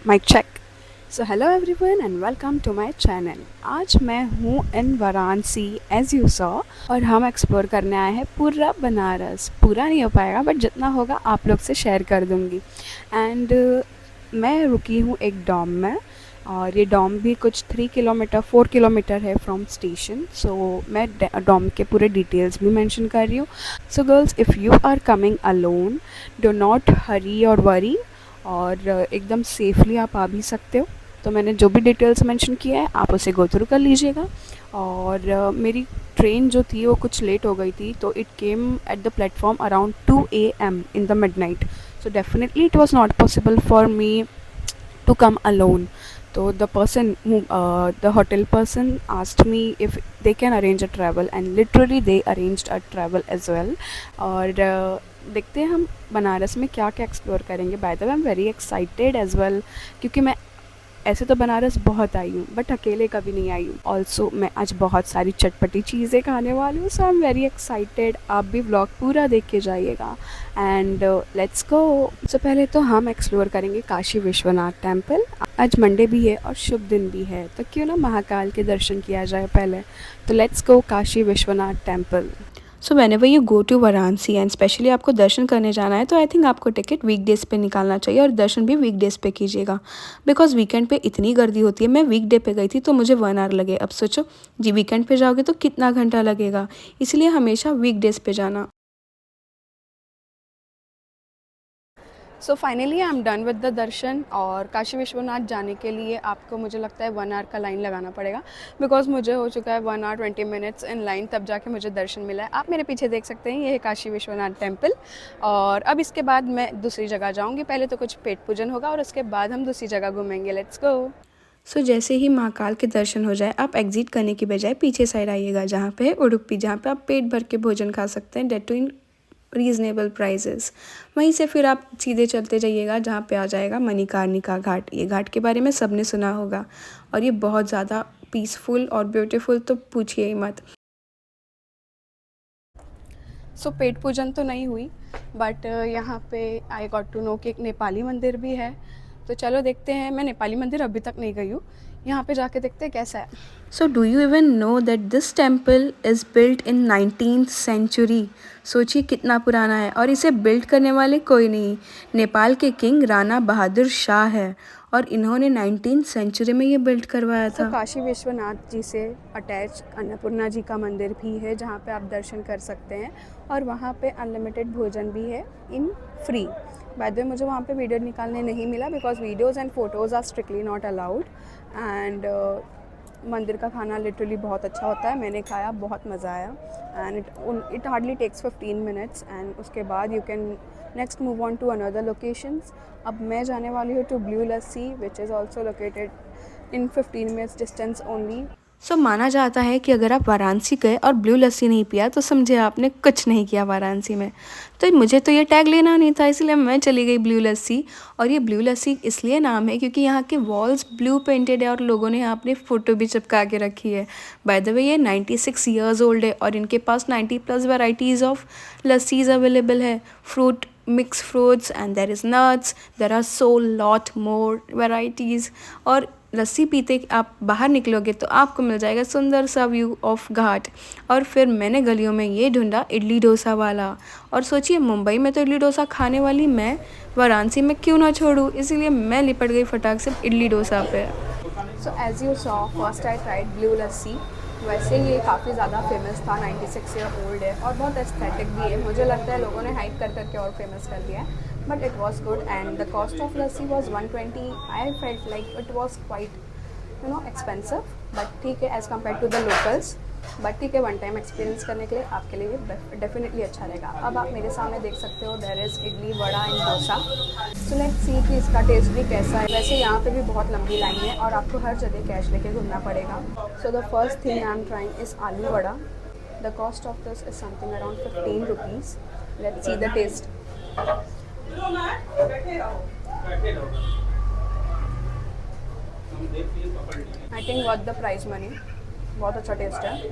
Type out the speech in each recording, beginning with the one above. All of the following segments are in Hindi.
Mic check. So hello everyone and welcome to my channel. आज मैं हूँ in Varanasi as you saw, और हम एक्सप्लोर करने आए हैं पूरा बनारस। पूरा नहीं हो पाएगा बट जितना होगा आप लोग से शेयर कर दूँगी। एंड मैं रुकी हूँ एक डॉम में, और ये डॉम भी कुछ 4 किलोमीटर है फ्रॉम स्टेशन। सो मैं डॉम के पूरे डिटेल्स भी मेंशन कर रही हूँ। So girls, if you are coming alone, do not hurry or worry, और एकदम सेफली आप आ भी सकते हो। तो मैंने जो भी डिटेल्स मेंशन किया है आप उसे गो थ्रू कर लीजिएगा। और मेरी ट्रेन जो थी वो कुछ लेट हो गई थी, तो it came at the platform around 2 AM in the midnight. So definitely it was not possible for me to come alone. So the hotel person asked me if they can arrange a travel, and literally they arranged a travel as well. और देखते हैं हम बनारस में क्या क्या एक्सप्लोर करेंगे। By the way I am very excited as well, क्योंकि मैं ऐसे तो बनारस बहुत आई हूँ बट अकेले कभी नहीं आई हूँ। ऑल्सो मैं आज बहुत सारी चटपटी चीज़ें खाने वाली हूँ, सो आई एम वेरी एक्साइटेड। आप भी व्लॉग पूरा देख के जाइएगा एंड लेट्स गो। सो पहले तो हम एक्सप्लोर करेंगे काशी विश्वनाथ टेम्पल। आज मंडे भी है और शुभ दिन भी है, तो क्यों ना महाकाल के दर्शन किया जाए पहले। तो let's go Kashi Vishwanath temple. So whenever you go to Varanasi and specially आपको दर्शन करने जाना है, तो आई थिंक आपको टिकट वीकडेज़ पे निकालना चाहिए और दर्शन भी वीकडेज़ पे कीजिएगा, बिकॉज वीकेंड पे इतनी गर्दी होती है। मैं वीकडे पे गई थी तो मुझे 1 आवर लगे। अब सोचो जी वीकेंड पे जाओगे तो कितना घंटा लगेगा, इसलिए हमेशा वीकडेज़ पे जाना। So finally I am done with the दर्शन। और काशी विश्वनाथ जाने के लिए आपको मुझे लगता है 1 आवर का लाइन लगाना पड़ेगा, बिकॉज मुझे हो चुका है 1 आवर 20 मिनट्स इन लाइन, तब जाके मुझे दर्शन मिला है। आप मेरे पीछे देख सकते हैं, ये है काशी विश्वनाथ टेम्पल। और अब इसके बाद मैं दूसरी जगह जाऊँगी। पहले तो कुछ पेट पूजन होगा और उसके बाद हम दूसरी जगह घूमेंगे। Let's go. सो जैसे ही महाकाल के दर्शन हो जाए, आप एग्जिट करने की बजाय पीछे साइड आइएगा, जहाँ पे है उडुपी, जहाँ पे आप पेट भर के भोजन खा सकते हैं, that too in reasonable prices. वहीं से फिर आप सीधे चलते जाइएगा, जहाँ पे आ जाएगा मणिकर्णिका घाट। ये घाट के बारे में सबने सुना होगा और ये बहुत ज़्यादा पीसफुल और ब्यूटीफुल, तो पूछिए ही मत। सो पेट पूजन तो नहीं हुई, बट यहाँ पे आई गॉट टू नो कि एक नेपाली मंदिर भी है। तो चलो देखते हैं। मैं नेपाली मंदिर अभी तक नहीं गई हूँ, यहाँ पे जाके देखते हैं कैसा है। So do you even know that this temple is built in 19th century. सोचिए कितना पुराना है, और इसे बिल्ड करने वाले कोई नहीं, नेपाल के किंग राणा बहादुर शाह है, और इन्होंने 19th सेंचुरी में ये बिल्ड करवाया था। काशी विश्वनाथ जी से अटैच अन्नपूर्णा जी का मंदिर भी है, जहाँ पे आप दर्शन कर सकते हैं, और वहाँ पे अनलिमिटेड भोजन भी है in free. By the way मुझे वहाँ पे वीडियो निकालने नहीं मिला, because videos and photos are strictly not allowed. And मंदिर का खाना लिटरली बहुत अच्छा होता है, मैंने खाया, बहुत मज़ा आया। And it hardly takes 15 minutes, and उसके बाद you can next move on to another locations. अब मैं जाने वाली हूँ to Blue Lassi, which is also located in 15 minutes distance only. So माना जाता है कि अगर आप वाराणसी गए और ब्लू लस्सी नहीं पिया तो समझे आपने कुछ नहीं किया वाराणसी में। तो मुझे तो ये टैग लेना नहीं था, इसलिए मैं चली गई ब्लू लस्सी। और ये ब्लू लस्सी इसलिए नाम है क्योंकि यहाँ के वॉल्स ब्लू पेंटेड है और लोगों ने यहाँ अपनी फ़ोटो भी चिपका के रखी है। बाय द वे ये 96 ईयर्स ओल्ड है, और इनके पास 90+ वैराइटीज़ ऑफ लस्सीज अवेलेबल है। Fruit, mix fruits, and there is nuts, there are so lot more varieties. और लस्सी पीते आप बाहर निकलोगे तो आपको मिल जाएगा सुंदर सा व्यू ऑफ घाट। और फिर मैंने गलियों में ये ढूंढा इडली डोसा वाला, और सोचिए मुंबई में तो इडली डोसा खाने वाली मैं वाराणसी में क्यों ना छोड़ूं, इसीलिए मैं लिपट गई फटाक से इडली डोसा पे। So as you saw, first I tried Blue Lassi. वैसे ये काफ़ी ज़्यादा फेमस था, 96 ईयर ओल्ड है और बहुत एस्थेटिक भी है। मुझे लगता है लोगों ने हाइप कर करके और फेमस कर दिया है, but it was good, and the cost of lassi was 120. I felt like it was quite expensive, but ठीक है as compared to the locals, but ठीक है वन टाइम एक्सपीरियंस करने के लिए आपके लिए डेफिनेटली अच्छा रहेगा। अब आप मेरे सामने देख सकते हो, there is idli, vada and dosa. So let's see कि इसका टेस्ट भी कैसा है। वैसे यहाँ पे भी बहुत लंबी लाइन है और आपको हर जगह कैश लेके घूमना पड़ेगा। So the first thing I am trying is aloo vada. The cost of this is something around 15 rupees. Let's see the taste. I think worth the price money. बहुत अच्छा टेस्ट है।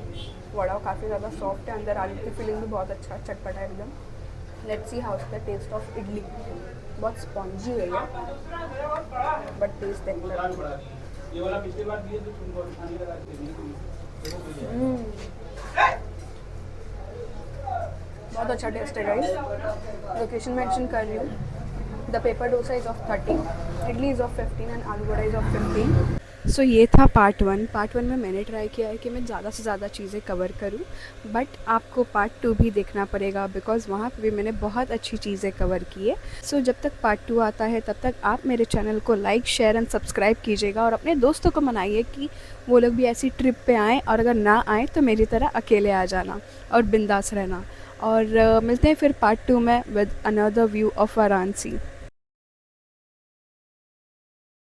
वड़ा काफ़ी ज़्यादा सॉफ्ट है, अंदर आलू की फीलिंग भी बहुत अच्छा, चटपटा है एकदम। Let's see how is the taste of idli. बहुत स्पॉन्जी है ये, बट टेस्ट देखते हैं। ये वाला पिछली बार दिए तो तुमको खाने लगा बहुत अच्छा टेस्ट है गाइस। लोकेशन मेंशन कर रही हूँ। The paper dosa is of 30, idli is of 15 and आलू वड़ा इज़ ऑफ 15। सो ये था पार्ट 1। पार्ट 1 में मैंने ट्राई किया है कि मैं ज़्यादा से ज़्यादा चीज़ें कवर करूं, बट आपको पार्ट 2 भी देखना पड़ेगा बिकॉज़ वहाँ पे भी मैंने बहुत अच्छी चीज़ें कवर की है। सो जब तक पार्ट 2 आता है तब तक आप मेरे चैनल को लाइक, शेयर एंड सब्सक्राइब कीजिएगा और अपने दोस्तों को मनाइए कि वो लोग भी ऐसी ट्रिप पे आएँ, और अगर ना आएँ तो मेरी तरह अकेले आ जाना और बिंदास रहना। और मिलते हैं फिर पार्ट 2 में with another view of Varanasi.